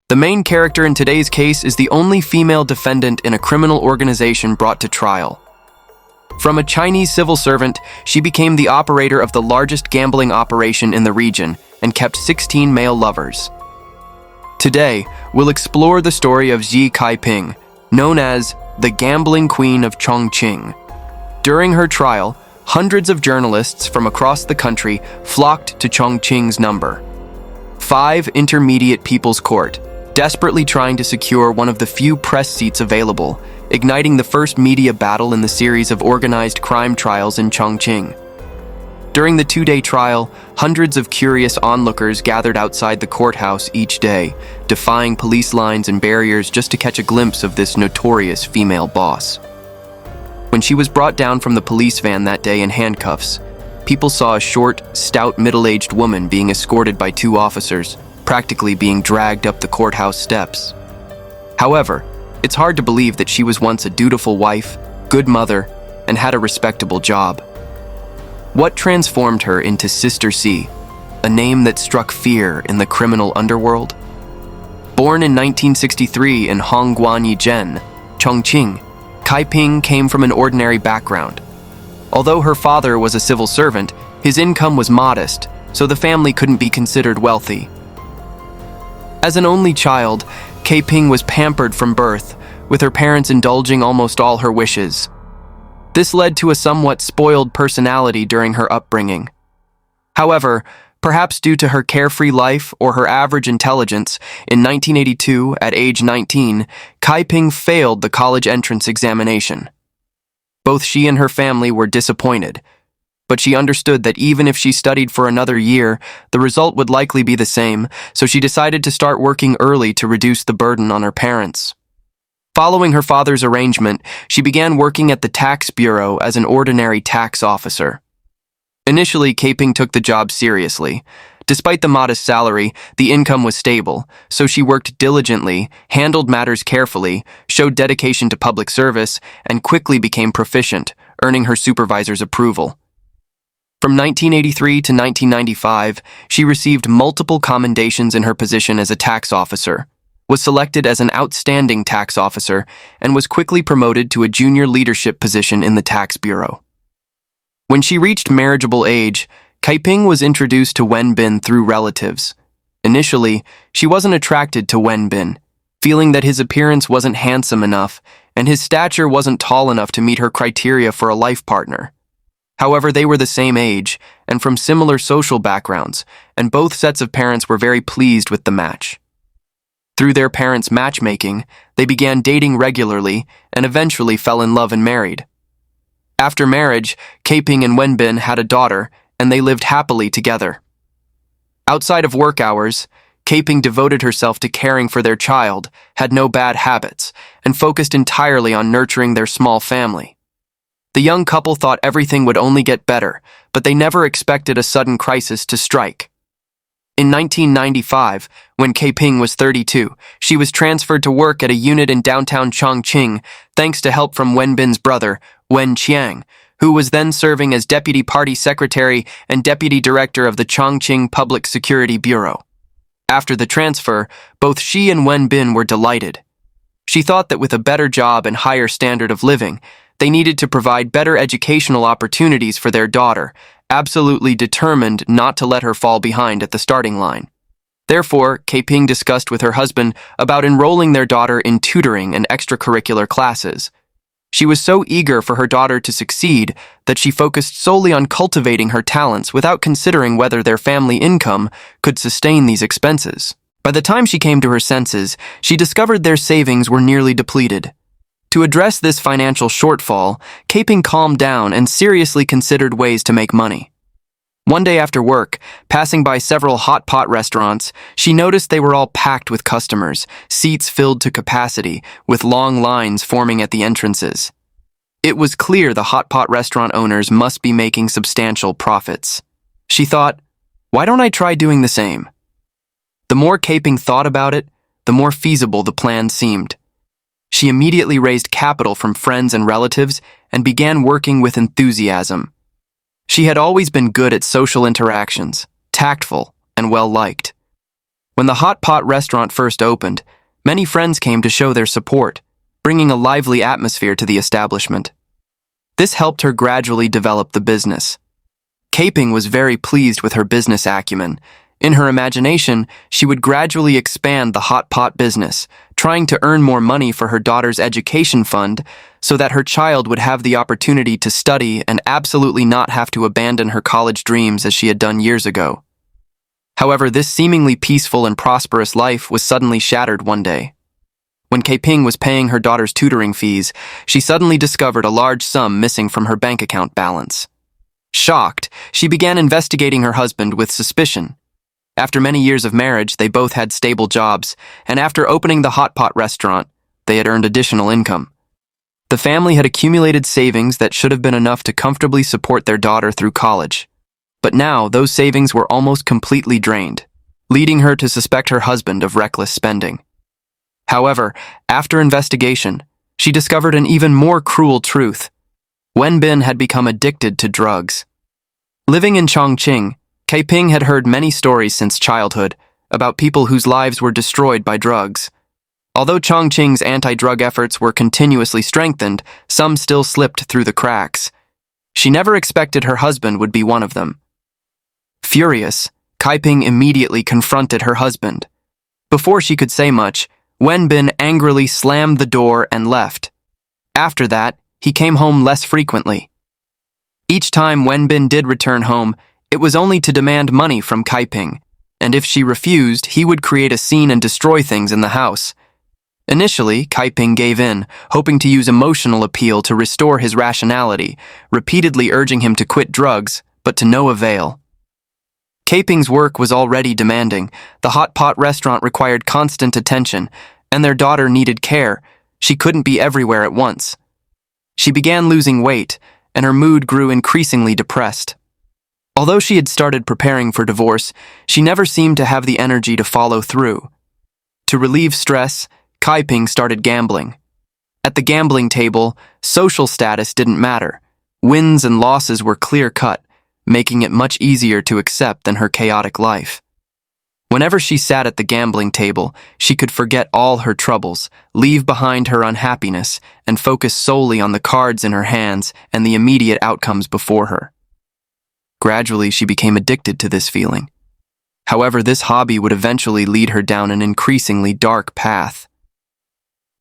The main character in today's case is the only female defendant in a criminal organization brought to trial. From a Chinese civil servant, she became the operator of the largest gambling operation in the region and kept 16 male lovers. Today, we'll explore the story of Xie Caiping, known as the Gambling Queen of Chongqing. During her trial, hundreds of journalists from across the country flocked to Chongqing's number 5 Intermediate People's Court, desperately trying to secure one of the few press seats available, igniting the first media battle in the series of organized crime trials in Chongqing. During the 2-day trial, hundreds of curious onlookers gathered outside the courthouse each day, defying police lines and barriers just to catch a glimpse of this notorious female boss. When she was brought down from the police van that day in handcuffs, people saw a short, stout, middle-aged woman being escorted by 2 officers, practically being dragged up the courthouse steps. However, it's hard to believe that she was once a dutiful wife, good mother, and had a respectable job. What transformed her into Sister Xie, a name that struck fear in the criminal underworld? Born in 1963 in Hongguanyizhen, Chongqing, Caiping came from an ordinary background. Although her father was a civil servant, his income was modest, so the family couldn't be considered wealthy. As an only child, Caiping was pampered from birth, with her parents indulging almost all her wishes. This led to a somewhat spoiled personality during her upbringing. However, perhaps due to her carefree life or her average intelligence, in 1982, at age 19, Caiping failed the college entrance examination. Both she and her family were disappointed, but she understood that even if she studied for another year, the result would likely be the same, so she decided to start working early to reduce the burden on her parents. Following her father's arrangement, she began working at the tax bureau as an ordinary tax officer. Initially, Caiping took the job seriously. Despite the modest salary, the income was stable, so she worked diligently, handled matters carefully, showed dedication to public service, and quickly became proficient, earning her supervisor's approval. From 1983 to 1995, she received multiple commendations in her position as a tax officer, was selected as an outstanding tax officer, and was quickly promoted to a junior leadership position in the tax bureau. When she reached marriageable age, Caiping was introduced to Wenbin through relatives. Initially, she wasn't attracted to Wenbin, feeling that his appearance wasn't handsome enough and his stature wasn't tall enough to meet her criteria for a life partner. However, they were the same age and from similar social backgrounds, and both sets of parents were very pleased with the match. Through their parents' matchmaking, they began dating regularly and eventually fell in love and married. After marriage, Caiping and Wenbin had a daughter, and they lived happily together. Outside of work hours, Caiping devoted herself to caring for their child, had no bad habits, and focused entirely on nurturing their small family. The young couple thought everything would only get better, but they never expected a sudden crisis to strike. In 1995, when Caiping was 32, she was transferred to work at a unit in downtown Chongqing thanks to help from Wenbin's brother, Wen Qiang, who was then serving as deputy party secretary and deputy director of the Chongqing Public Security Bureau. After the transfer, both she and Wenbin were delighted. She thought that with a better job and higher standard of living, they needed to provide better educational opportunities for their daughter, absolutely determined not to let her fall behind at the starting line. Therefore, Caiping discussed with her husband about enrolling their daughter in tutoring and extracurricular classes. She was so eager for her daughter to succeed that she focused solely on cultivating her talents without considering whether their family income could sustain these expenses. By the time she came to her senses, she discovered their savings were nearly depleted. To address this financial shortfall, Caiping calmed down and seriously considered ways to make money. One day after work, passing by several hotpot restaurants, she noticed they were all packed with customers, seats filled to capacity, with long lines forming at the entrances. It was clear the hotpot restaurant owners must be making substantial profits. She thought, why don't I try doing the same? The more Caiping thought about it, the more feasible the plan seemed. She immediately raised capital from friends and relatives and began working with enthusiasm. She had always been good at social interactions, tactful, and well-liked. When the hot pot restaurant first opened, many friends came to show their support, bringing a lively atmosphere to the establishment. This helped her gradually develop the business. Caiping was very pleased with her business acumen. In her imagination, she would gradually expand the hot pot business, trying to earn more money for her daughter's education fund so that her child would have the opportunity to study and absolutely not have to abandon her college dreams as she had done years ago. However, this seemingly peaceful and prosperous life was suddenly shattered one day. When Caiping was paying her daughter's tutoring fees, she suddenly discovered a large sum missing from her bank account balance. Shocked, she began investigating her husband with suspicion. After many years of marriage, they both had stable jobs, and after opening the hot pot restaurant, they had earned additional income. The family had accumulated savings that should have been enough to comfortably support their daughter through college. But now, those savings were almost completely drained, leading her to suspect her husband of reckless spending. However, after investigation, she discovered an even more cruel truth. Wenbin had become addicted to drugs. Living in Chongqing, Caiping had heard many stories since childhood about people whose lives were destroyed by drugs. Although Chongqing's anti-drug efforts were continuously strengthened, some still slipped through the cracks. She never expected her husband would be one of them. Furious, Caiping immediately confronted her husband. Before she could say much, Wenbin angrily slammed the door and left. After that, he came home less frequently. Each time Wenbin did return home, it was only to demand money from Caiping, and if she refused, he would create a scene and destroy things in the house. Initially, Caiping gave in, hoping to use emotional appeal to restore his rationality, repeatedly urging him to quit drugs, but to no avail. Caiping's work was already demanding. The hot pot restaurant required constant attention, and their daughter needed care. She couldn't be everywhere at once. She began losing weight, and her mood grew increasingly depressed. Although she had started preparing for divorce, she never seemed to have the energy to follow through. To relieve stress, Caiping started gambling. At the gambling table, social status didn't matter. Wins and losses were clear-cut, making it much easier to accept than her chaotic life. Whenever she sat at the gambling table, she could forget all her troubles, leave behind her unhappiness, and focus solely on the cards in her hands and the immediate outcomes before her. Gradually, she became addicted to this feeling. However, this hobby would eventually lead her down an increasingly dark path.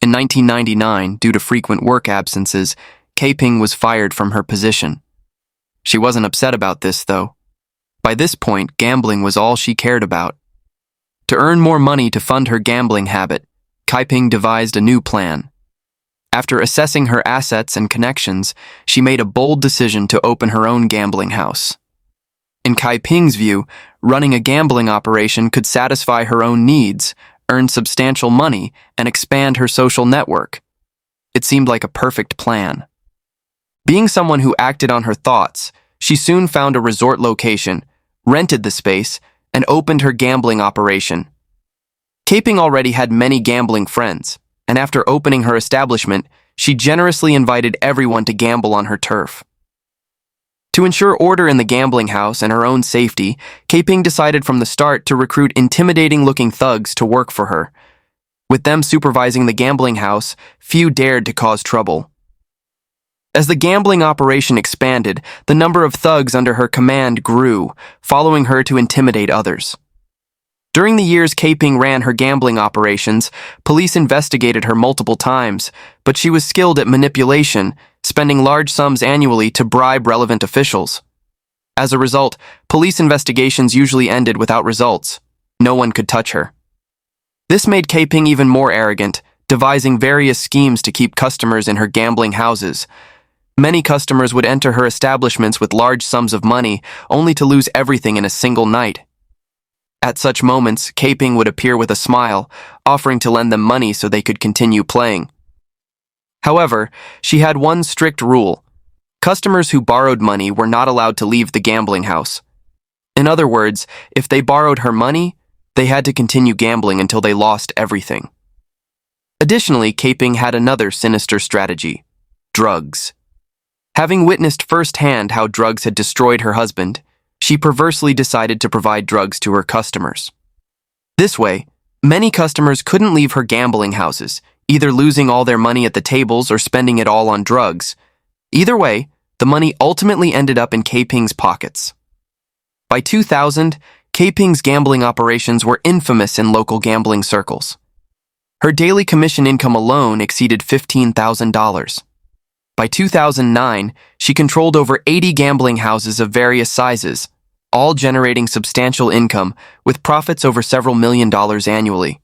In 1999, due to frequent work absences, Caiping was fired from her position. She wasn't upset about this, though. By this point, gambling was all she cared about. To earn more money to fund her gambling habit, Caiping devised a new plan. After assessing her assets and connections, she made a bold decision to open her own gambling house. In Caiping's view, running a gambling operation could satisfy her own needs, earn substantial money, and expand her social network. It seemed like a perfect plan. Being someone who acted on her thoughts, she soon found a resort location, rented the space, and opened her gambling operation. Caiping already had many gambling friends, and after opening her establishment, she generously invited everyone to gamble on her turf. To ensure order in the gambling house and her own safety, Caiping decided from the start to recruit intimidating-looking thugs to work for her. With them supervising the gambling house, few dared to cause trouble. As the gambling operation expanded, the number of thugs under her command grew, following her to intimidate others. During the years Caiping ran her gambling operations, police investigated her multiple times, but she was skilled at manipulation, spending large sums annually to bribe relevant officials. As a result, police investigations usually ended without results. No one could touch her. This made Caiping even more arrogant, devising various schemes to keep customers in her gambling houses. Many customers would enter her establishments with large sums of money, only to lose everything in a single night. At such moments, Caiping would appear with a smile, offering to lend them money so they could continue playing. However, she had one strict rule. Customers who borrowed money were not allowed to leave the gambling house. In other words, if they borrowed her money, they had to continue gambling until they lost everything. Additionally, Caiping had another sinister strategy: drugs. Having witnessed firsthand how drugs had destroyed her husband, she perversely decided to provide drugs to her customers. This way, many customers couldn't leave her gambling houses, either losing all their money at the tables or spending it all on drugs. Either way, the money ultimately ended up in Caiping's pockets. By 2000, Caiping's gambling operations were infamous in local gambling circles. Her daily commission income alone exceeded $15,000. By 2009, she controlled over 80 gambling houses of various sizes, all generating substantial income with profits over several $1 million annually.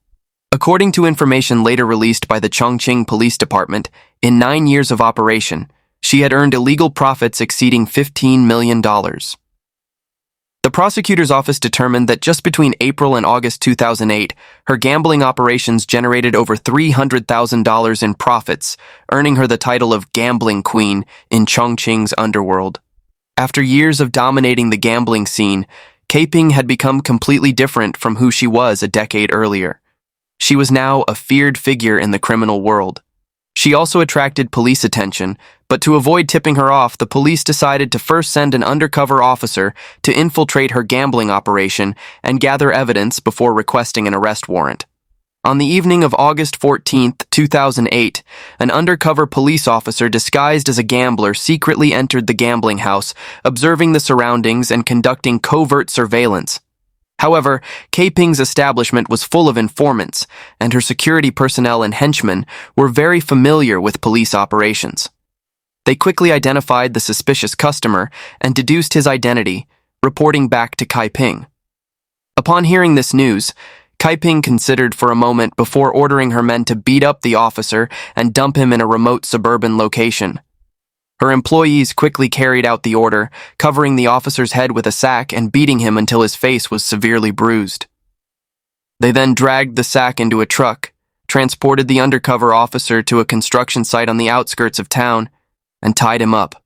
According to information later released by the Chongqing Police Department, in 9 years of operation, she had earned illegal profits exceeding $15 million. The prosecutor's office determined that just between April and August 2008, her gambling operations generated over $300,000 in profits, earning her the title of Gambling Queen in Chongqing's underworld. After years of dominating the gambling scene, Caiping had become completely different from who she was a decade earlier. She was now a feared figure in the criminal world. She also attracted police attention, but to avoid tipping her off, the police decided to first send an undercover officer to infiltrate her gambling operation and gather evidence before requesting an arrest warrant. On the evening of August 14, 2008, an undercover police officer disguised as a gambler secretly entered the gambling house, observing the surroundings and conducting covert surveillance. However, Caiping's establishment was full of informants, and her security personnel and henchmen were very familiar with police operations. They quickly identified the suspicious customer and deduced his identity, reporting back to Caiping. Upon hearing this news, Caiping considered for a moment before ordering her men to beat up the officer and dump him in a remote suburban location. Her employees quickly carried out the order, covering the officer's head with a sack and beating him until his face was severely bruised. They then dragged the sack into a truck, transported the undercover officer to a construction site on the outskirts of town, and tied him up.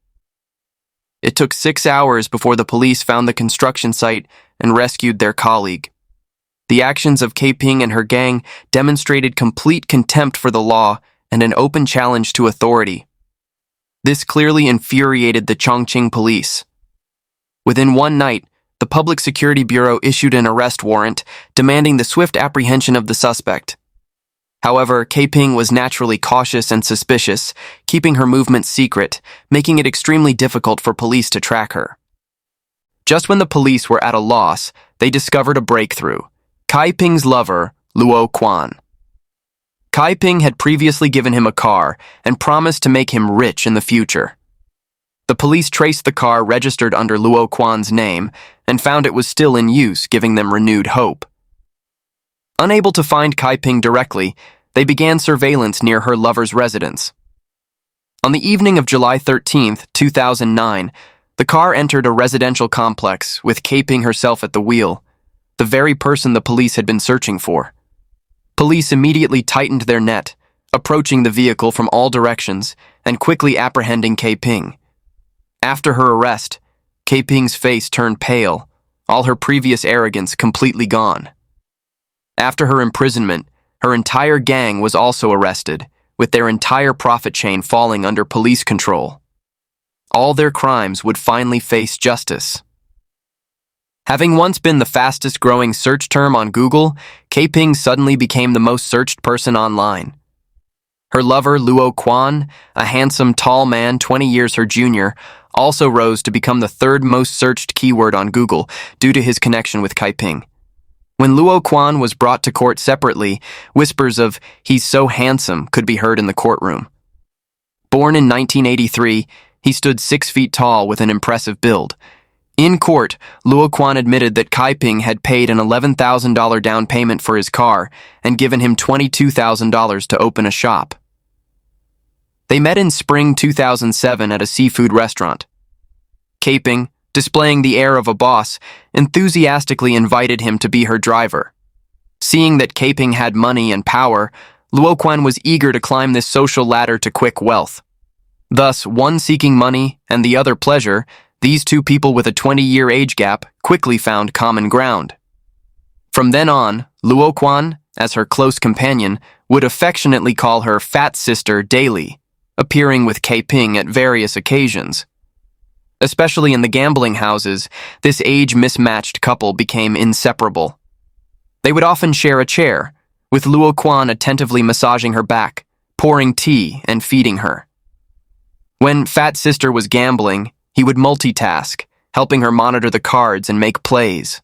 It took 6 hours before the police found the construction site and rescued their colleague. The actions of Caiping and her gang demonstrated complete contempt for the law and an open challenge to authority. This clearly infuriated the Chongqing police. Within one night, the Public Security Bureau issued an arrest warrant demanding the swift apprehension of the suspect. However, Caiping was naturally cautious and suspicious, keeping her movements secret, making it extremely difficult for police to track her. Just when the police were at a loss, they discovered a breakthrough: Caiping's lover, Luo Quan. Caiping had previously given him a car and promised to make him rich in the future. The police traced the car registered under Luo Quan's name and found it was still in use, giving them renewed hope. Unable to find Caiping directly, they began surveillance near her lover's residence. On the evening of July 13, 2009, the car entered a residential complex with Caiping herself at the wheel, the very person the police had been searching for. Police immediately tightened their net, approaching the vehicle from all directions and quickly apprehending Caiping. After her arrest, Caiping's face turned pale, all her previous arrogance completely gone. After her imprisonment, her entire gang was also arrested, with their entire profit chain falling under police control. All their crimes would finally face justice. Having once been the fastest-growing search term on Google, Caiping suddenly became the most searched person online. Her lover, Luo Quan, a handsome, tall man 20 years her junior, also rose to become the third most searched keyword on Google due to his connection with Caiping. When Luo Quan was brought to court separately, whispers of "he's so handsome" could be heard in the courtroom. Born in 1983, he stood 6 feet tall with an impressive build. In court, Luo Quan admitted that Caiping had paid an $11,000 down payment for his car and given him $22,000 to open a shop. They met in spring 2007 at a seafood restaurant. Caiping, displaying the air of a boss, enthusiastically invited him to be her driver. Seeing that Caiping had money and power, Luo Quan was eager to climb this social ladder to quick wealth. Thus, one seeking money and the other pleasure, these two people with a 20-year age gap quickly found common ground. From then on, Luo Quan, as her close companion, would affectionately call her Fat Sister daily, appearing with Caiping at various occasions. Especially in the gambling houses, this age-mismatched couple became inseparable. They would often share a chair, with Luo Quan attentively massaging her back, pouring tea, and feeding her. When Fat Sister was gambling, he would multitask, helping her monitor the cards and make plays.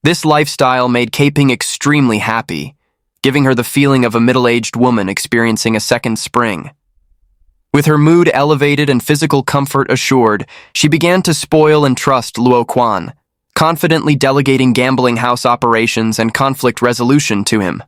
This lifestyle made Caiping extremely happy, giving her the feeling of a middle-aged woman experiencing a second spring. With her mood elevated and physical comfort assured, she began to spoil and trust Luo Quan, confidently delegating gambling house operations and conflict resolution to him.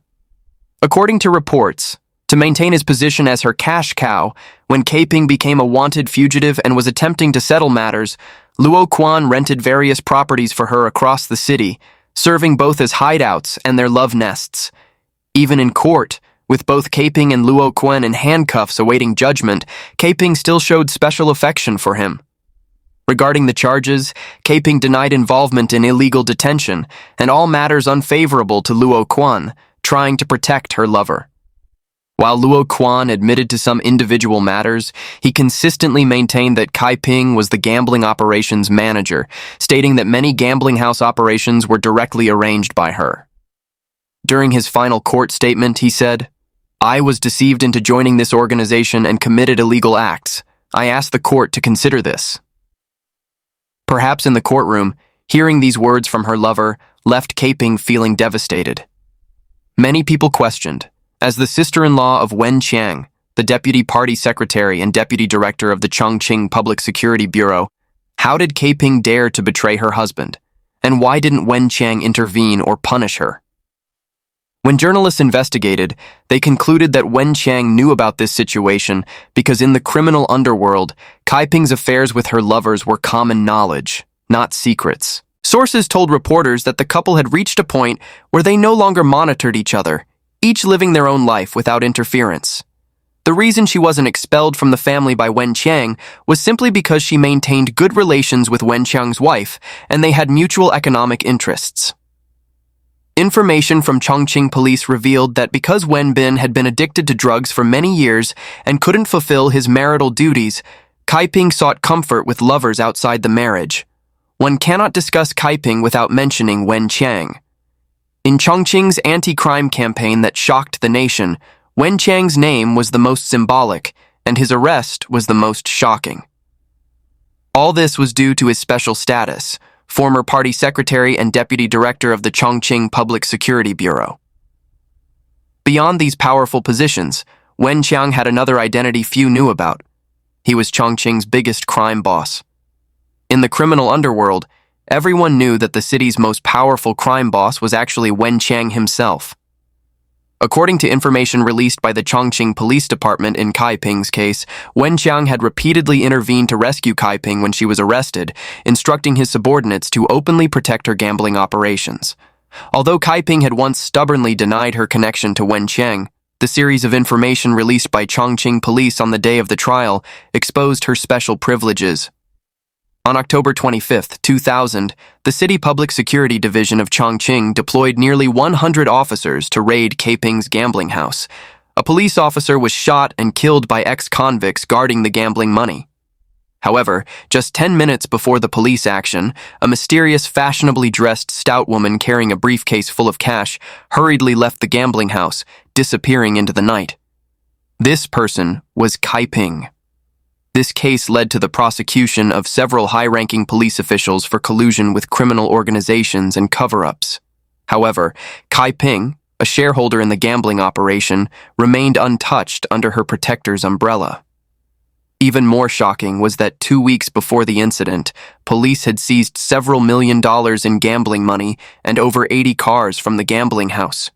According to reports, to maintain his position as her cash cow, when Caiping became a wanted fugitive and was attempting to settle matters, Luo Quan rented various properties for her across the city, serving both as hideouts and their love nests. Even in court, with both Caiping and Luo Quan in handcuffs awaiting judgment, Caiping still showed special affection for him. Regarding the charges, Caiping denied involvement in illegal detention and all matters unfavorable to Luo Quan, trying to protect her lover. While Luo Quan admitted to some individual matters, he consistently maintained that Caiping was the gambling operations manager, stating that many gambling house operations were directly arranged by her. During his final court statement, he said, "I was deceived into joining this organization and committed illegal acts. I ask the court to consider this." Perhaps in the courtroom, hearing these words from her lover left Caiping feeling devastated. Many people questioned, as the sister-in-law of Wen Qiang, the deputy party secretary and deputy director of the Chongqing Public Security Bureau, how did Caiping dare to betray her husband? And why didn't Wen Qiang intervene or punish her? When journalists investigated, they concluded that Wen Qiang knew about this situation because in the criminal underworld, Caiping's affairs with her lovers were common knowledge, not secrets. Sources told reporters that the couple had reached a point where they no longer monitored each other, each living their own life without interference. The reason she wasn't expelled from the family by Wen Qiang was simply because she maintained good relations with Wen Qiang's wife, and they had mutual economic interests. Information from Chongqing police revealed that because Wen Bin had been addicted to drugs for many years and couldn't fulfill his marital duties, Caiping sought comfort with lovers outside the marriage. One cannot discuss Caiping without mentioning Wen Qiang. In Chongqing's anti-crime campaign that shocked the nation, Wen Qiang's name was the most symbolic, and his arrest was the most shocking. All this was due to his special status, former party secretary and deputy director of the Chongqing Public Security Bureau. Beyond these powerful positions, Wen Qiang had another identity few knew about. He was Chongqing's biggest crime boss. In the criminal underworld, everyone knew that the city's most powerful crime boss was actually Wen Qiang himself. According to information released by the Chongqing Police Department in Caiping's case, Wen Qiang had repeatedly intervened to rescue Caiping when she was arrested, instructing his subordinates to openly protect her gambling operations. Although Caiping had once stubbornly denied her connection to Wen Qiang, the series of information released by Chongqing police on the day of the trial exposed her special privileges. On October 25, 2000, the City Public Security Division of Chongqing deployed nearly 100 officers to raid Caiping's gambling house. A police officer was shot and killed by ex-convicts guarding the gambling money. However, just 10 minutes before the police action, a mysterious, fashionably dressed stout woman carrying a briefcase full of cash hurriedly left the gambling house, disappearing into the night. This person was Caiping. This case led to the prosecution of several high-ranking police officials for collusion with criminal organizations and cover-ups. However, Caiping, a shareholder in the gambling operation, remained untouched under her protector's umbrella. Even more shocking was that 2 weeks before the incident, police had seized several $1 million in gambling money and over 80 cars from the gambling house.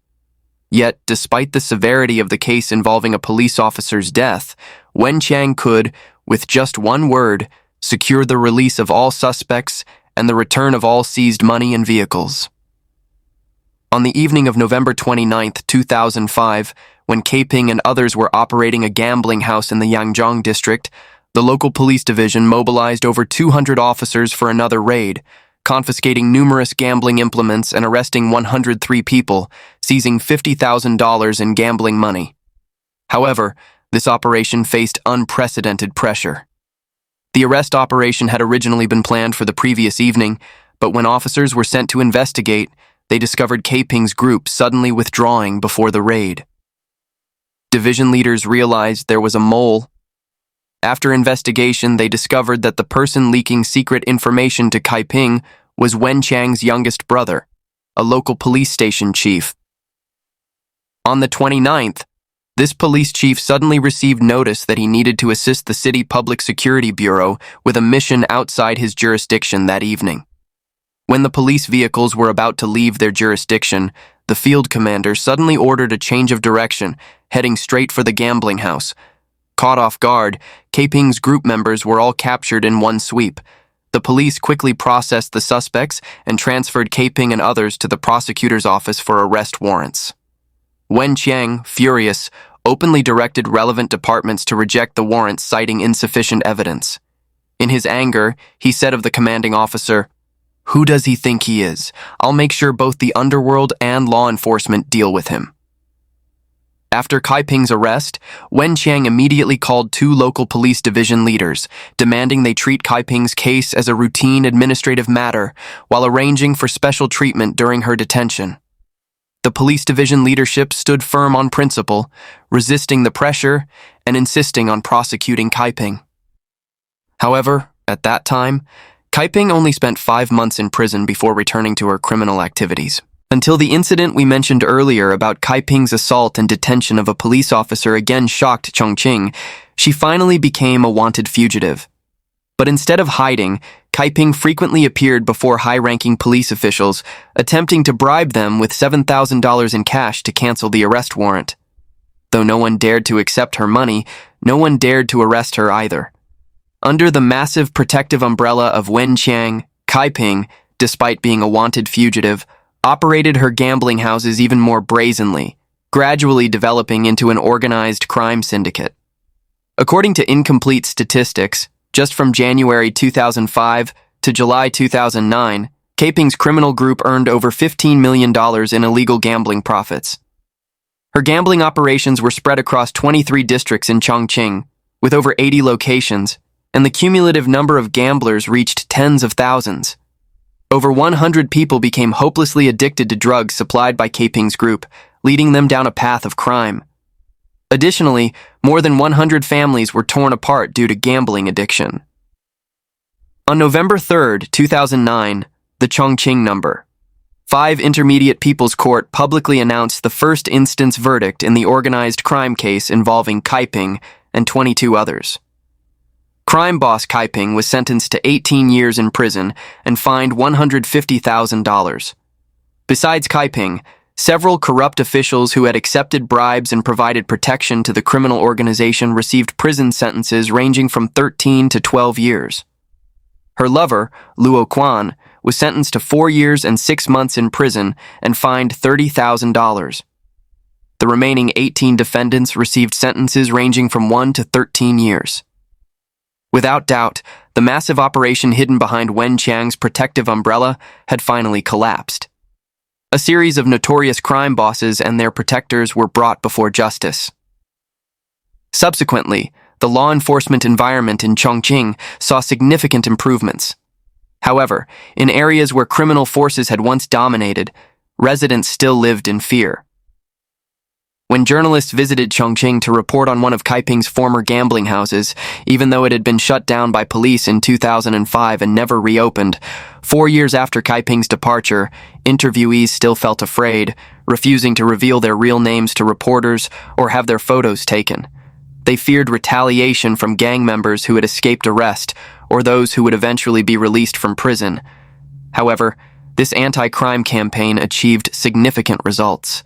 Yet, despite the severity of the case involving a police officer's death, Wen Qiang could, with just one word, secure the release of all suspects and the return of all seized money and vehicles. On the evening of November 29, 2005, when Caiping and others were operating a gambling house in the Yangzhong district, the local police division mobilized over 200 officers for another raid, confiscating numerous gambling implements and arresting 103 people, seizing $50,000 in gambling money. However, this operation faced unprecedented pressure. The arrest operation had originally been planned for the previous evening, but when officers were sent to investigate, they discovered Caiping's group suddenly withdrawing before the raid. Division leaders realized there was a mole. After investigation, they discovered that the person leaking secret information to Caiping was Wen Chang's youngest brother, a local police station chief. On the 29th, this police chief suddenly received notice that he needed to assist the city public security bureau with a mission outside his jurisdiction that evening. When the police vehicles were about to leave their jurisdiction, the field commander suddenly ordered a change of direction, heading straight for the gambling house. Caught off guard, Caiping's group members were all captured in one sweep. The police quickly processed the suspects and transferred Caiping and others to the prosecutor's office for arrest warrants. Wen Qiang, furious, openly directed relevant departments to reject the warrants, citing insufficient evidence. In his anger, he said of the commanding officer, "Who does he think he is? I'll make sure both the underworld and law enforcement deal with him." After Caiping's arrest, Wen Qiang immediately called 2 local police division leaders, demanding they treat Caiping's case as a routine administrative matter while arranging for special treatment during her detention. The police division leadership stood firm on principle, resisting the pressure and insisting on prosecuting Caiping. However, at that time, Caiping only spent 5 months in prison before returning to her criminal activities. Until the incident we mentioned earlier about Caiping's assault and detention of a police officer again shocked Chongqing, she finally became a wanted fugitive. But instead of hiding, Caiping frequently appeared before high-ranking police officials, attempting to bribe them with $7,000 in cash to cancel the arrest warrant. Though no one dared to accept her money, no one dared to arrest her either. Under the massive protective umbrella of Wen Qiang, Caiping, despite being a wanted fugitive, operated her gambling houses even more brazenly, gradually developing into an organized crime syndicate. According to incomplete statistics, just from January 2005 to July 2009, Caiping's criminal group earned over $15 million in illegal gambling profits. Her gambling operations were spread across 23 districts in Chongqing, with over 80 locations, and the cumulative number of gamblers reached tens of thousands. Over 100 people became hopelessly addicted to drugs supplied by Caiping's group, leading them down a path of crime. Additionally, more than 100 families were torn apart due to gambling addiction. On November 3, 2009, the Chongqing No. 5 Intermediate People's Court publicly announced the first instance verdict in the organized crime case involving Caiping and 22 others. Crime boss Caiping was sentenced to 18 years in prison and fined $150,000. Besides Caiping, several corrupt officials who had accepted bribes and provided protection to the criminal organization received prison sentences ranging from 13 to 12 years. Her lover, Luo Quan, was sentenced to 4 years and 6 months in prison and fined $30,000. The remaining 18 defendants received sentences ranging from 1 to 13 years. Without doubt, the massive operation hidden behind Wen Qiang's protective umbrella had finally collapsed. A series of notorious crime bosses and their protectors were brought before justice. Subsequently, the law enforcement environment in Chongqing saw significant improvements. However, in areas where criminal forces had once dominated, residents still lived in fear. When journalists visited Chongqing to report on one of Caiping's former gambling houses, even though it had been shut down by police in 2005 and never reopened, 4 years after Caiping's departure, interviewees still felt afraid, refusing to reveal their real names to reporters or have their photos taken. They feared retaliation from gang members who had escaped arrest or those who would eventually be released from prison. However, this anti-crime campaign achieved significant results.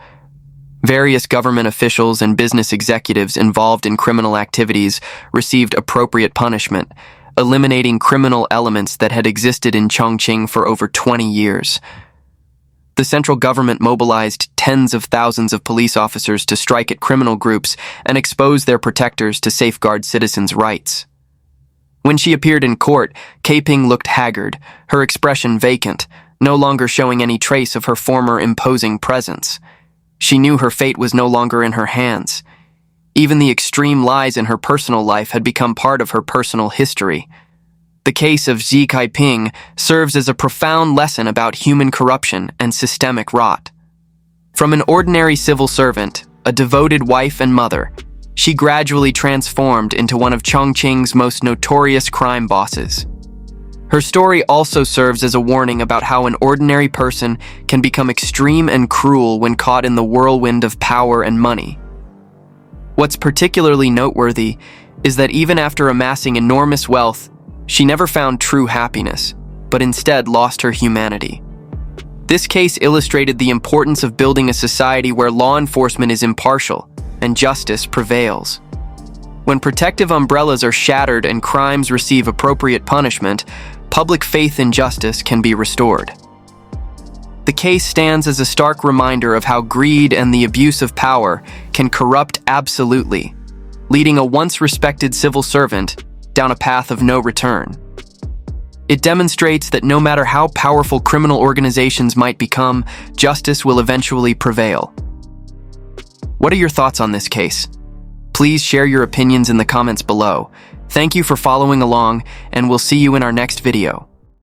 Various government officials and business executives involved in criminal activities received appropriate punishment, eliminating criminal elements that had existed in Chongqing for over 20 years. The central government mobilized tens of thousands of police officers to strike at criminal groups and expose their protectors to safeguard citizens' rights. When she appeared in court, Caiping looked haggard, her expression vacant, no longer showing any trace of her former imposing presence. She knew her fate was no longer in her hands. Even the extreme lies in her personal life had become part of her personal history. The case of Xie Caiping serves as a profound lesson about human corruption and systemic rot. From an ordinary civil servant, a devoted wife and mother, she gradually transformed into one of Chongqing's most notorious crime bosses. Her story also serves as a warning about how an ordinary person can become extreme and cruel when caught in the whirlwind of power and money. What's particularly noteworthy is that even after amassing enormous wealth, she never found true happiness, but instead lost her humanity. This case illustrated the importance of building a society where law enforcement is impartial and justice prevails. When protective umbrellas are shattered and crimes receive appropriate punishment, public faith in justice can be restored. The case stands as a stark reminder of how greed and the abuse of power can corrupt absolutely, leading a once respected civil servant down a path of no return. It demonstrates that no matter how powerful criminal organizations might become, justice will eventually prevail. What are your thoughts on this case? Please share your opinions in the comments below. Thank you for following along, and we'll see you in our next video.